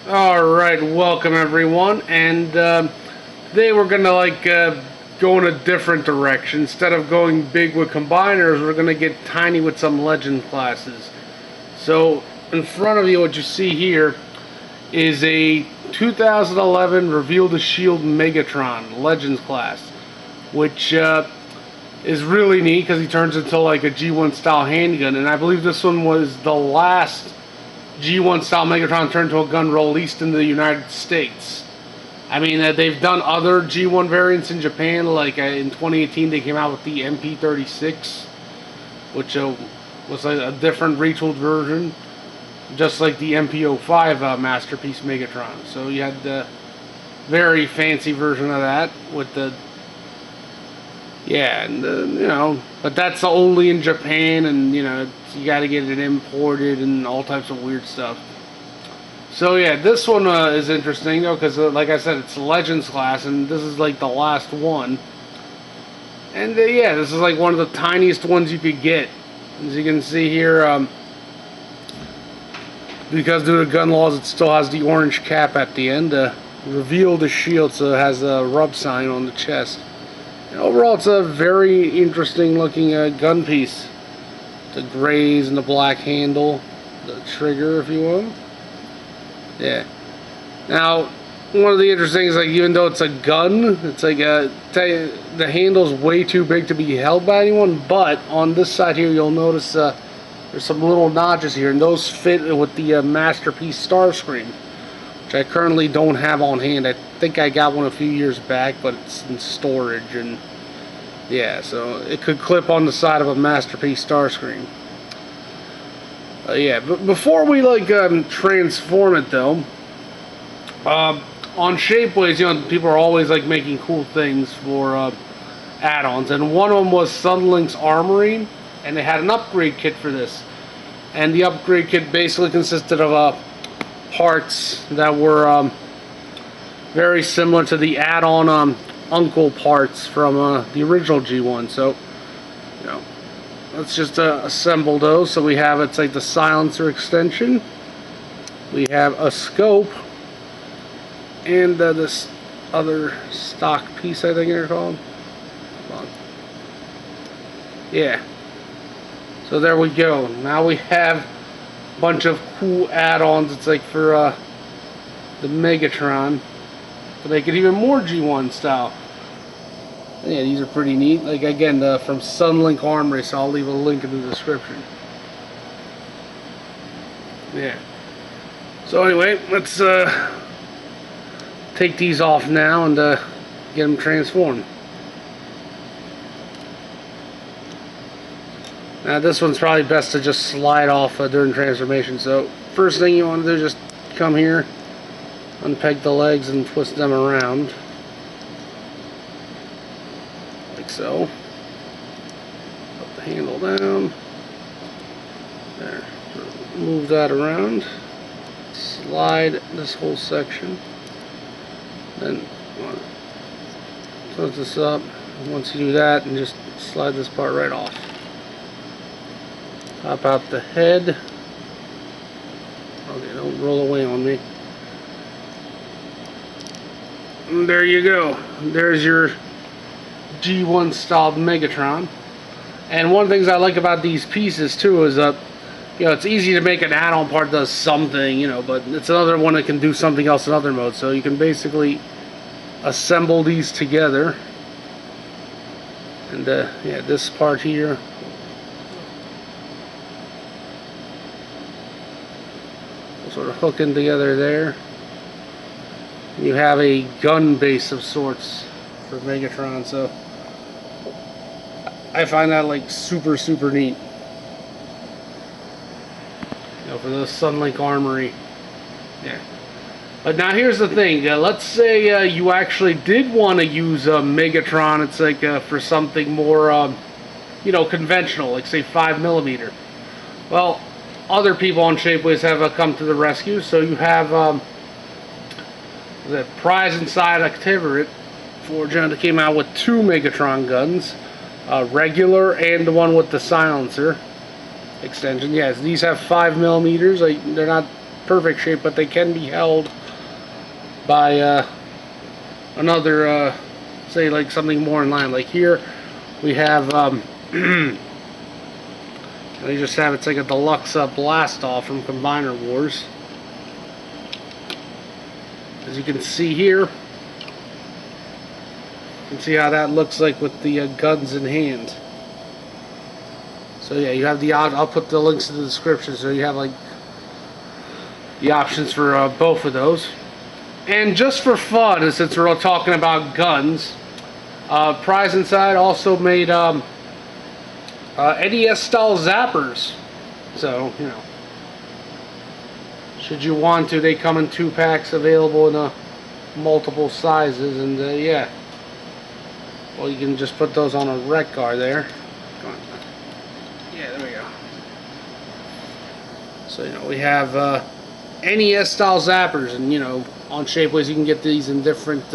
Alright, welcome everyone, and today we're gonna go in a different direction. Instead of going big with combiners, we're gonna get tiny with some legend classes. So, in front of you, what you see here is a 2011 Reveal The Shield Megatron Legends class, which is really neat because he turns into like a G1 style handgun, and I believe this one was the last G1 style Megatron turned to a gun released in the United States. I mean, they've done other G1 variants in Japan, like in 2018 they came out with the MP36, which was a different retooled version, just like the MP05 Masterpiece Megatron. So you had the very fancy version of that with the but that's only in Japan, and you got to get it imported and all types of weird stuff. So yeah, this one is interesting though, because like I said, it's Legends class, and this is like the last one. And yeah, this is like one of the tiniest ones you could get. As you can see here, because due to gun laws, it still has the orange cap at the end. Reveal the shield, so it has a rub sign on the chest. And overall, it's a very interesting looking gun piece. The grays and the black handle, the trigger, if you will. Yeah. Now, one of the interesting things, like, even though it's a gun, it's like the handle's way too big to be held by anyone. But on this side here, you'll notice there's some little notches here, and those fit with the Masterpiece Starscream, which I currently don't have on hand. I think I got one a few years back, but it's in storage, and yeah, so it could clip on the side of a Masterpiece Starscream. Yeah, but before we transform it though, on Shapeways, people are always like making cool things for add-ons, and one of them was Sunlink's Armory, and they had an upgrade kit for this, and the upgrade kit basically consisted of parts that were very similar to the add-on Uncle parts from the original G1. So, let's just assemble those. So we have, it's like the silencer extension, we have a scope, and this other stock piece, I think they're called. Hold on. Yeah. So there we go. Now we have a bunch of cool add-ons. It's like for the Megatron to make it even more G1 style. Yeah, these are pretty neat. Like, again, from Sunlink Armory, so I'll leave a link in the description. Yeah. So anyway, let's take these off now and get them transformed. Now this one's probably best to just slide off during transformation. So first thing you want to do is just come here, unpeg the legs and twist them around. Like so. Put the handle down. There. Move that around. Slide this whole section. Then twist this up. Once you do that, and just slide this part right off. Pop out the head. Okay, don't roll away on me. And there you go. There's your G1 styled Megatron. And one of the things I like about these pieces too is it's easy to make an add-on part that does something, but it's another one that can do something else in other modes. So you can basically assemble these together. And yeah, this part here, sort of hooking together there. You have a gun base of sorts for Megatron, so I find that like super neat. For the Sunlink Armory. Yeah. But now here's the thing. Let's say you actually did want to use Megatron. It's like for something more, conventional, like say 5mm. Well, other people on Shapeways have come to the rescue. So you have the Prize Inside Activate Forge that came out with two Megatron guns, regular and the one with the silencer extension. Yes, these have 5mm. They're not perfect shape, but they can be held by another, say like something more in line. Like here, we have, they just have, it's like a deluxe blast off from Combiner Wars. As you can see here, you can see how that looks like with the guns in hand. So yeah, you have the, I'll put the links in the description, so you have like the options for both of those. And just for fun, since we're all talking about guns, Prize Inside also made NES style zappers. So, you know, should you want to, they come in 2-packs available in multiple sizes. And yeah, well, you can just put those on a rec car there. Yeah, there we go. So, you know, we have NES style zappers, and you know, on Shapeways you can get these in different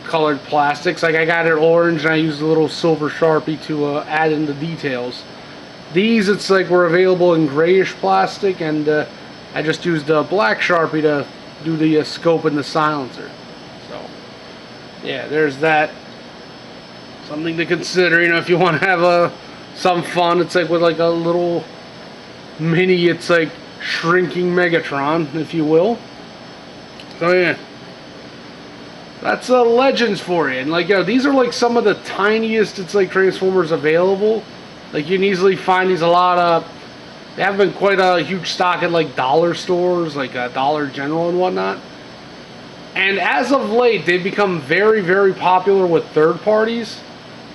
colored plastics. Like I got it orange, and I used a little silver Sharpie to add in the details. These, it's like, were available in grayish plastic, and I just used a black Sharpie to do the scope and the silencer. So yeah, there's that. Something to consider, you know, if you want to have some fun. It's like with like a little mini, it's like shrinking Megatron, if you will. So yeah, that's Legends for you. And like, you know, these are like some of the tiniest, it's like, Transformers available. Like, you can easily find these a lot. They haven't been quite a huge stock at like dollar stores, like Dollar General and whatnot. And as of late, they've become very, very popular with third parties.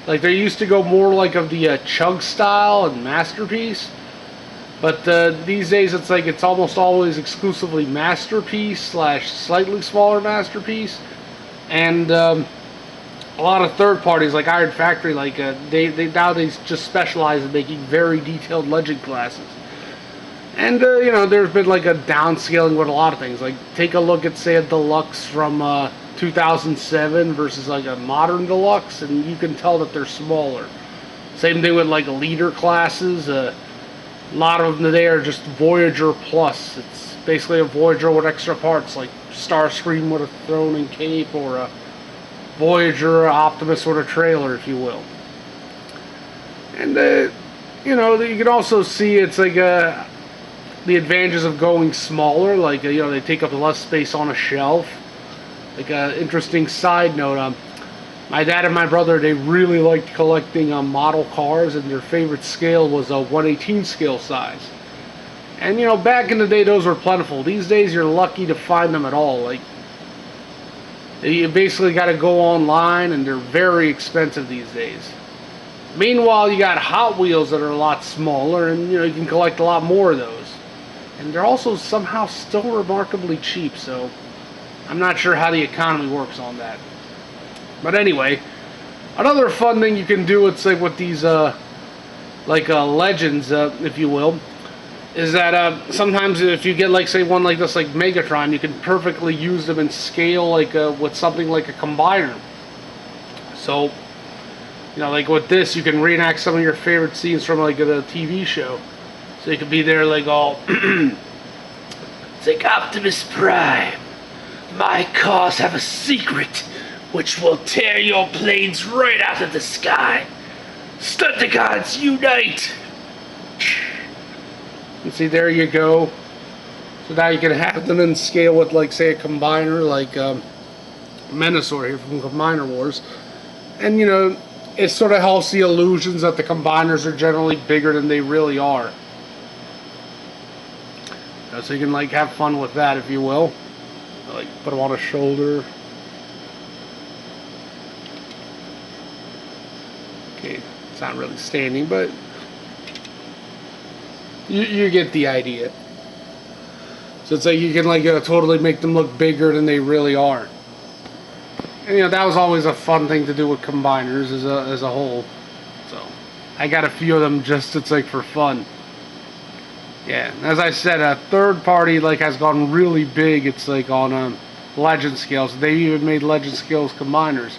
Like, they used to go more like of the Chug style and Masterpiece. But these days, it's like, it's almost always exclusively Masterpiece / slightly smaller Masterpiece. And a lot of third parties like Iron Factory, like they nowadays just specialize in making very detailed Legend glasses. And you know, there's been like a downscaling with a lot of things. Like, take a look at, say, a deluxe from 2007 versus like a modern deluxe, and you can tell that they're smaller. Same thing with like leader classes. A lot of them today are just Voyager Plus. It's basically a Voyager with extra parts, like Starscream with a throne and cape, or a Voyager Optimus with a trailer, if you will. And you know, you can also see, it's like the advantages of going smaller. Like, you know, they take up less space on a shelf. Like, interesting side note, my dad and my brother, they really liked collecting model cars, and their favorite scale was a 1/18 scale size. And you know, back in the day, those were plentiful. These days, you're lucky to find them at all. Like, you basically got to go online, and they're very expensive these days. Meanwhile, you got Hot Wheels that are a lot smaller, and you know, you can collect a lot more of those. And they're also somehow still remarkably cheap, so I'm not sure how the economy works on that. But anyway, another fun thing you can do, it's like with these Legends, if you will, is that sometimes if you get, like, say, one like this, like Megatron, you can perfectly use them in scale, like with something like a combiner. So, you know, like with this, you can reenact some of your favorite scenes from like a TV show. So you could be there like all, it's like, Optimus Prime, my cars have a secret which will tear your planes right out of the sky. Stunticons, unite! And see, there you go. So now you can have them in scale with, like, say, a combiner, like Menasor here from Combiner Wars. And, you know, it sort of helps the illusions that the combiners are generally bigger than they really are. So you can, like, have fun with that, if you will. Like, put them on a shoulder. Okay, it's not really standing, but you get the idea. So it's like you can, like, totally make them look bigger than they really are. And, you know, that was always a fun thing to do with combiners as a whole. So I got a few of them just, it's like, for fun. Yeah, as I said, a third party, like, has gone really big. It's like on Legend scales. They even made Legend scales combiners.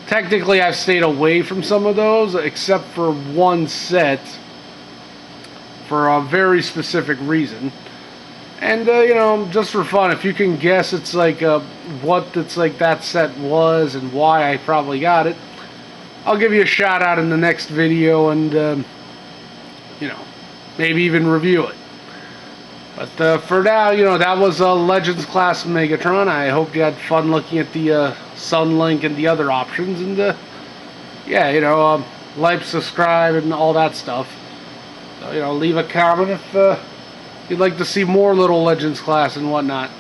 Technically, I've stayed away from some of those, except for one set, for a very specific reason. And you know, just for fun, if you can guess, it's like what it's like that set was and why I probably got it, I'll give you a shout out in the next video, and you know, maybe even review it. But for now, you know, that was a Legends class Megatron. I hope you had fun looking at the Sunlink and the other options, and yeah, you know, like, subscribe, and all that stuff. So, you know, leave a comment if you'd like to see more little Legends class and whatnot.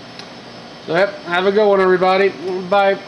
So, yep, have a good one, everybody. Bye.